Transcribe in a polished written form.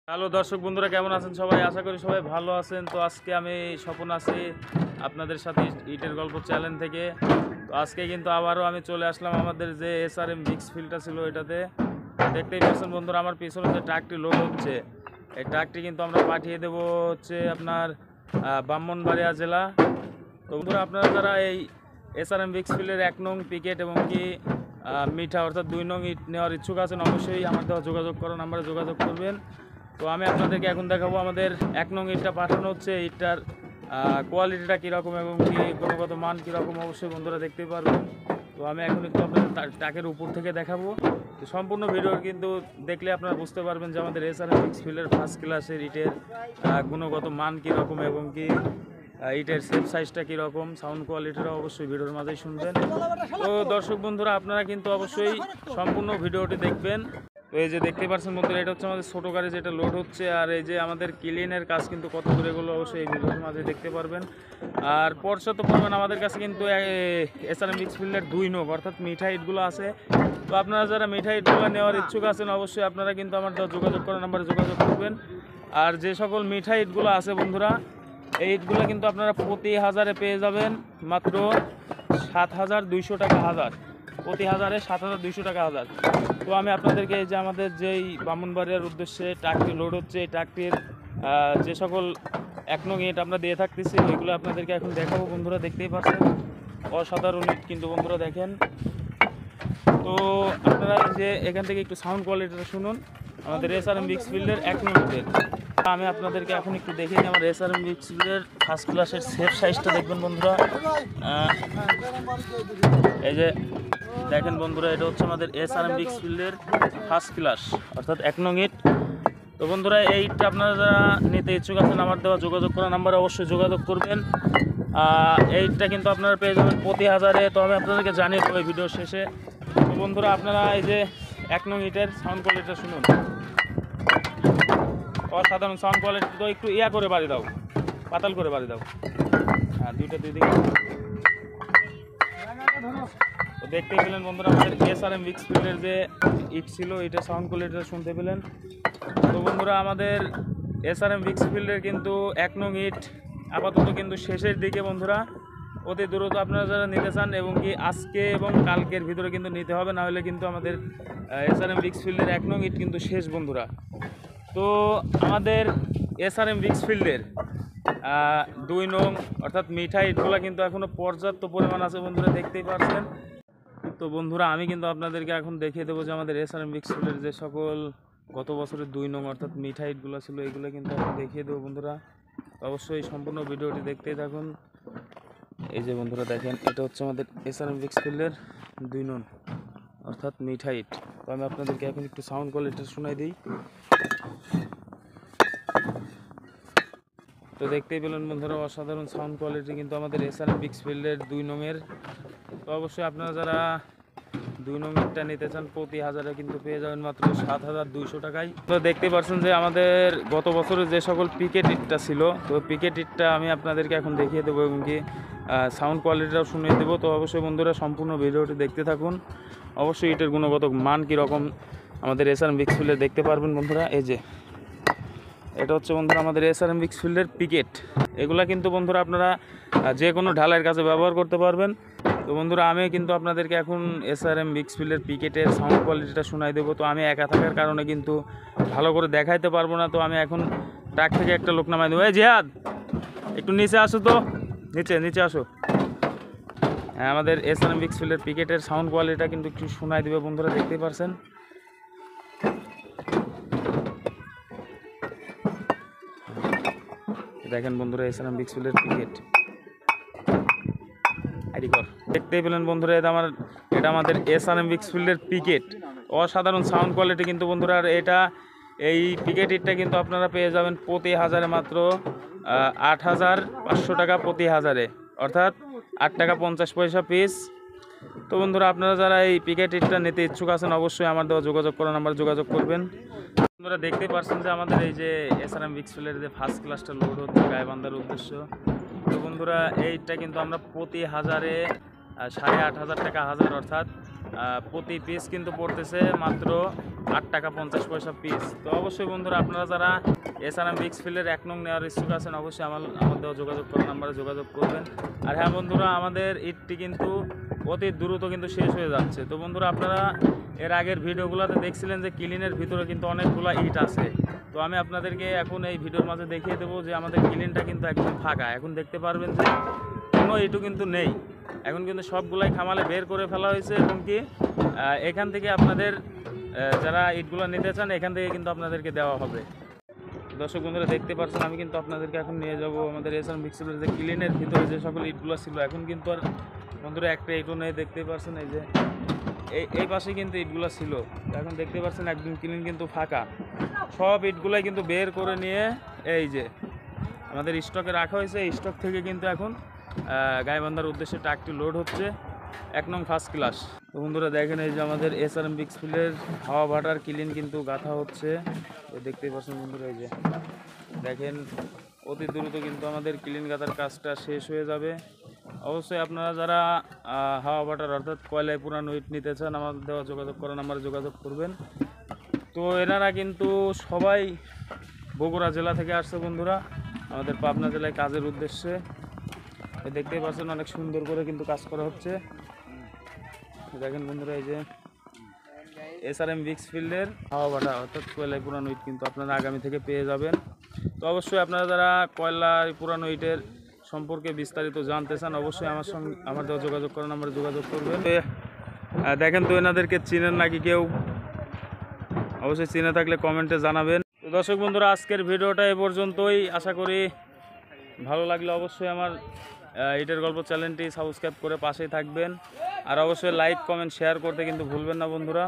Hello দর্শক বন্ধুরা, কেমন আছেন সবাই? আশা করি সবাই ভালো আছেন। তো আজকে আমি স্বপন আছি আপনাদের সাথে ইটের গল্প চ্যানেল থেকে। তো আজকে কিন্তু আবারও আমি চলে আসলাম আমাদের যে SRM মিক্স ফিল্ডটা ছিল এটাতে। দেখতেই পাচ্ছেন বন্ধুরা, আমার পিছনে যে ট্রাকটি লোড হচ্ছে, এই ট্রাকটি কিন্তু আমরা পাঠিয়ে দেবো হচ্ছে আপনার ব্রাহ্মণবাড়িয়া জেলা। তো বন্ধুরা, আপনারা যারা এই SRM মিক্স ফিল্ডের 1 নং পিকেট এবং কি মিঠা অর্থাৎ 2 নং ইট নেওয়ার ইচ্ছুক আছেন, অবশ্যই আমার দেওয়া যোগাযোগ করার নাম্বারে যোগাযোগ করবেন। তো আমি আপনাদেরকে এখন দেখাবো আমাদের 1 নং ইটটা পাঠানো হচ্ছে। ইটটার কোয়ালিটিটা কীরকম এবং কি গুণগত মান কীরকম অবশ্যই বন্ধুরা দেখতেই পারবেন। তো আমি এখন একটু আপনাদের ট্রাকের উপর থেকে দেখাবো। তো সম্পূর্ণ ভিডিও কিন্তু দেখলে আপনারা বুঝতে পারবেন যে আমাদের SRM মিক্স ফিল্ডের ফার্স্ট ক্লাসের ইটের গুণগত মান কীরকম এবং কি ইটের সেফ সাইজটা কীরকম, সাউন্ড কোয়ালিটিটা অবশ্যই ভিডিওর মাঝেই শুনবেন। তো দর্শক বন্ধুরা, আপনারা কিন্তু অবশ্যই সম্পূর্ণ ভিডিওটি দেখবেন। তো এই যে দেখতে পাচ্ছেন বন্ধুরা, এটা হচ্ছে আমাদের ছোটো গাড়ি যেটা লোড হচ্ছে, আর এই যে আমাদের ক্লিনের কাজ কিন্তু কত দূরে এগুলো অবশ্যই এই ভিডিওর মাঝে দেখতে পারবেন। আর পর্যাপ্ত পরিমাণ আমাদের কাছে কিন্তু SRM মিক্স ফিল্ডের 2 নং অর্থাৎ মিঠা ইটগুলো আছে। তো আপনারা যারা মিঠা ইটগুলো নেওয়ার ইচ্ছুক আছেন, অবশ্যই আপনারা কিন্তু আমার যোগাযোগ করার নাম্বারে যোগাযোগ করবেন। আর যে সকল মিঠা ইটগুলো আছে বন্ধুরা, এই ইটগুলো কিন্তু আপনারা প্রতি হাজারে পেয়ে যাবেন মাত্র 7,200 টাকা হাজার। প্রতি হাজারে 7,200 টাকা হাজার। তো আমি আপনাদেরকে এই যে আমাদের যেই ব্রাহ্মণবাড়িয়ার উদ্দেশ্যে ট্রাকটি লোড হচ্ছে, এই ট্রাকটির যে সকল 1 নং ইট আমরা দিয়ে থাকতেছি, ওইগুলো আপনাদেরকে এখন দেখাবো। বন্ধুরা দেখতেই পাচ্ছেন অসাধারণ ইট কিন্তু বন্ধুরা দেখেন। তো আপনারা যে এখান থেকে একটু সাউন্ড কোয়ালিটিটা শুনুন আমাদের SRM মিক্স ফিল্ডের 1 নং ইটের। আমি আপনাদেরকে এখন একটু দেখে নিই আমার SRM মিক্স ফিল্ডের ফার্স্ট ক্লাসের সেফ সাইজটা দেখবেন বন্ধুরা। এই যে দেখেন বন্ধুরা, এটা হচ্ছে আমাদের SRM মিক্স ফিল্ডের ফার্স্ট ক্লাস অর্থাৎ 1 নং ইট। তো বন্ধুরা, এই ইটটা আপনারা যারা নিতে ইচ্ছুক আছেন, আমার দেওয়া যোগাযোগ করা নাম্বারে অবশ্যই যোগাযোগ করবেন। এই ইটটা কিন্তু আপনারা পেয়ে যাবেন প্রতি হাজারে। তো আমি আপনাদেরকে জানিয়ে দেবো এই ভিডিও শেষে। তো বন্ধুরা, আপনারা এই যে 1 নং ইটের সাউন্ড কোয়ালিটিটা শুনুন, অসাধারণ সাউন্ড কোয়ালিটি। তো একটু ইয়া করে বাড়ি দাও, পাতাল করে বাড়ি দাও। হ্যাঁ, দুইটা দুই দিকে। তো দেখতে পেলেন বন্ধুরা, আমাদের SRM মিক্স ফিল্ডের যে ইট ছিল, এটার সাউন্ড কোয়ালিটিটা শুনতে পেলেন। তো বন্ধুরা, আমাদের SRM মিক্স ফিল্ডের কিন্তু 1 নং ইট আপাতত কিন্তু শেষের দিকে বন্ধুরা। অতি দ্রুত আপনারা যারা নিতে চান এবং কি আজকে এবং কালকের ভিতরে কিন্তু নিতে হবে, না হলে কিন্তু আমাদের SRM মিক্স ফিল্ডের 1 নং ইট কিন্তু শেষ বন্ধুরা। তো আমাদের SRM মিক্স ফিল্ডের 2 নং অর্থাৎ মিঠা ইটগুলো কিন্তু এখনও পর্যাপ্ত পরিমাণ আছে বন্ধুরা, দেখতেই পাচ্ছেন। তো বন্ধুরা, আমি কিন্তু আপনাদেরকে এখন দেখিয়ে দেবো যে আমাদের SRM মিক্স ফিল্ডের যে সকল গত বছরের 2 নং অর্থাৎ মিঠা ইটগুলো ছিল, এগুলো কিন্তু এখন দেখিয়ে দেবো বন্ধুরা। অবশ্যই সম্পূর্ণ ভিডিওটি দেখতেই থাকুন। এই যে বন্ধুরা দেখেন, এটা হচ্ছে আমাদের SRM মিক্স ফিল্ডের 2 নং অর্থাৎ মিঠা ইট। তো আমি আপনাদেরকে এখন একটু সাউন্ড কোয়ালিটি শোনাই দিই। তো দেখতেই পেলেন বন্ধুরা, অসাধারণ সাউন্ড কোয়ালিটি কিন্তু আমাদের SRM মিক্স ফিল্ডের 2 নংয়ের। তো অবশ্যই আপনারা যারা 2 নং ইটটা নিতে চান, প্রতি হাজারে কিন্তু পেয়ে যাবেন মাত্র 7,200 টাকায়। তো দেখতে পাচ্ছেন যে আমাদের গত বছরের যে সকল পিকেট ইটটা ছিল, তো পিকেট ইটটা আমি আপনাদেরকে এখন দেখিয়ে দেবো এবং কি সাউন্ড কোয়ালিটিটাও শুনিয়ে দেবো। তো অবশ্যই বন্ধুরা সম্পূর্ণ ভিডিওটি দেখতে থাকুন। অবশ্যই ইটের গুণগত মান কীরকম আমাদের SRM মিক্স ফিল্ডে দেখতে পারবেন বন্ধুরা। এই যে এটা হচ্ছে বন্ধুরা আমাদের SRM মিক্স ফিল্ডের পিকেট। এগুলা কিন্তু বন্ধুরা আপনারা যে কোনো ঢালাইয়ের কাছে ব্যবহার করতে পারবেন। তো বন্ধুরা, আমি কিন্তু আপনাদেরকে এখন SRM মিক্স ফিল্ডের পিকেটের সাউন্ড কোয়ালিটিটা শোনাই দেবো। তো আমি একা থাকার কারণে কিন্তু ভালো করে দেখাইতে পারবো না। তো আমি এখন ট্রাক থেকে একটা লোক নামাই দেবো। এই জিহাদ, একটু নিচে আসো, তো নিচে আসো। হ্যাঁ, আমাদের SRM মিক্স ফিল্ডের পিকেটের সাউন্ড কোয়ালিটিটা কিন্তু একটু শোনাই দেবে বন্ধুরা, দেখতেই পারছেন। দেখেন বন্ধুরা, SRM মিক্স ফিল্ডের পিকেট দেখতেই পেলেন বন্ধুরা, এটা আমাদের SRM মিক্স ফিল্ডের পিকেট। অসাধারণ সাউন্ড কোয়ালিটি কিন্তু বন্ধুরা। আর এই পিকেট ইটটা কিন্তু আপনারা পেয়ে যাবেন প্রতি হাজারে মাত্র 8,500 টাকা প্রতি হাজারে, অর্থাৎ 8 টাকা 50 পয়সা পিস। তো বন্ধুরা, আপনারা যারা এই পিকেট ইটটা নিতে ইচ্ছুক আছেন, অবশ্যই আমার দেওয়া যোগাযোগ করার নাম্বার যোগাযোগ করবেন। বন্ধুরা দেখতেই পাচ্ছেন যে আমাদের এই যে SRM মিক্স ফিল্ডের যে ফার্স্ট ক্লাসটা লোড হচ্ছে গাইবান্ধার উদ্দেশ্য। তো বন্ধুরা, এইটা কিন্তু আমরা প্রতি হাজারে 8,500 টাকা হাজার, অর্থাৎ প্রতি পিস কিন্তু পড়তেছে মাত্র 8 টাকা 50 পয়সা পিস। তো অবশ্যই বন্ধুরা আপনারা যারা এসআরএম মিক্স ফিলের 1 নং নেওয়ার ইচ্ছুক আছেন অবশ্যই আমাদের যোগাযোগ করার নাম্বারে যোগাযোগ করবেন। আর হ্যাঁ বন্ধুরা, আমাদের ইটটি কিন্তু অতি দ্রুত কিন্তু শেষ হয়ে যাচ্ছে। তো বন্ধুরা আপনারা এর আগের ভিডিওগুলোতে দেখছিলেন যে ক্লিনের ভিতরে কিন্তু অনেকগুলো ইট আছে। তো আমি আপনাদেরকে এখন এই ভিডিওর মাঝে দেখিয়ে দেবো যে আমাদের ক্লিনটা কিন্তু একদম ফাঁকা। এখন দেখতে পারবেন যে কোনো ইটও কিন্তু নেই। এখন কিন্তু সবগুলাই খামালে বের করে ফেলা হয়েছে এবং কি এখান থেকে আপনাদের যারা ইটগুলো নিতে চান এখান থেকে কিন্তু আপনাদেরকে দেওয়া হবে। দর্শক বন্ধুরা দেখতে পাচ্ছেন আমি কিন্তু আপনাদেরকে এখন নিয়ে যাব আমাদের এসআরএম মিক্স ফিলের যে ক্লিনের ভিতরে যে সকল ইটগুলো ছিল। এখন কিন্তু আর বন্ধুরা একটা ইটও নেই, দেখতে পাচ্ছেন এই যে এই পাশে কিন্তু ইটগুলো ছিল। এখন দেখতে পাচ্ছেন একদম ক্লিন কিন্তু ফাঁকা। সব ইটগুলাই কিন্তু বের করে নিয়ে এই যে আমাদের স্টকে রাখা হয়েছে। এই স্টক থেকে কিন্তু এখন গাইবান্ধার উদ্দেশ্যে ট্রাকটি লোড হচ্ছে 1 নং ফার্স্ট ক্লাস। তো বন্ধুরা দেখেন এই যে আমাদের এসআরএম মিক্স ফিলের হাওয়া ভাটার ক্লিন কিন্তু গাঁথা হচ্ছে। তো দেখতেই পাচ্ছেন বন্ধুরা এই যে দেখেন অতি দ্রুত কিন্তু আমাদের ক্লিন গাঁথার কাজটা শেষ হয়ে যাবে। অবশ্যই আপনারা যারা হাওয়া ভাটার অর্থাৎ কয়লায় পুরানো ইট নিতে চান আমাদের দেওয়া যোগাযোগ করার নাম্বারে যোগাযোগ করবেন। তো এনারা কিন্তু সবাই বগুড়া জেলা থেকে আসছে বন্ধুরা আমাদের পাবনা জেলায় কাজের উদ্দেশ্যে। দেখতেই পাচ্ছেন অনেক সুন্দর করে কিন্তু কাজ করা হচ্ছে। দেখেন বন্ধুরা এই যে এসআরএম মিক্স ফিল্ডের হাওয়া ভাটা অর্থাৎ কয়লায় পুরানো ইট কিন্তু আপনারা আগামী থেকে পেয়ে যাবেন। তো অবশ্যই আপনারা যারা কয়লায় পুরানো ইটের সম্পর্কে বিস্তারিত জানতে চান অবশ্যই আমার দেওয়া যোগাযোগ করার নাম্বারে যোগাযোগ করবেন। দেখেন তো এনাদেরকে চিনেন নাকি কেউ, অবশ্যই চিনে থাকলে কমেন্টে জানাবেন। তো দর্শক বন্ধুরা আজকের ভিডিওটা এ পর্যন্তই। আশা করি ভালো লাগলে অবশ্যই আমার ইটের গল্প চ্যানেলটি সাবস্ক্রাইব করে পাশেই থাকবেন। আর অবশ্যই লাইক কমেন্ট শেয়ার করতে কিন্তু ভুলবেন না বন্ধুরা।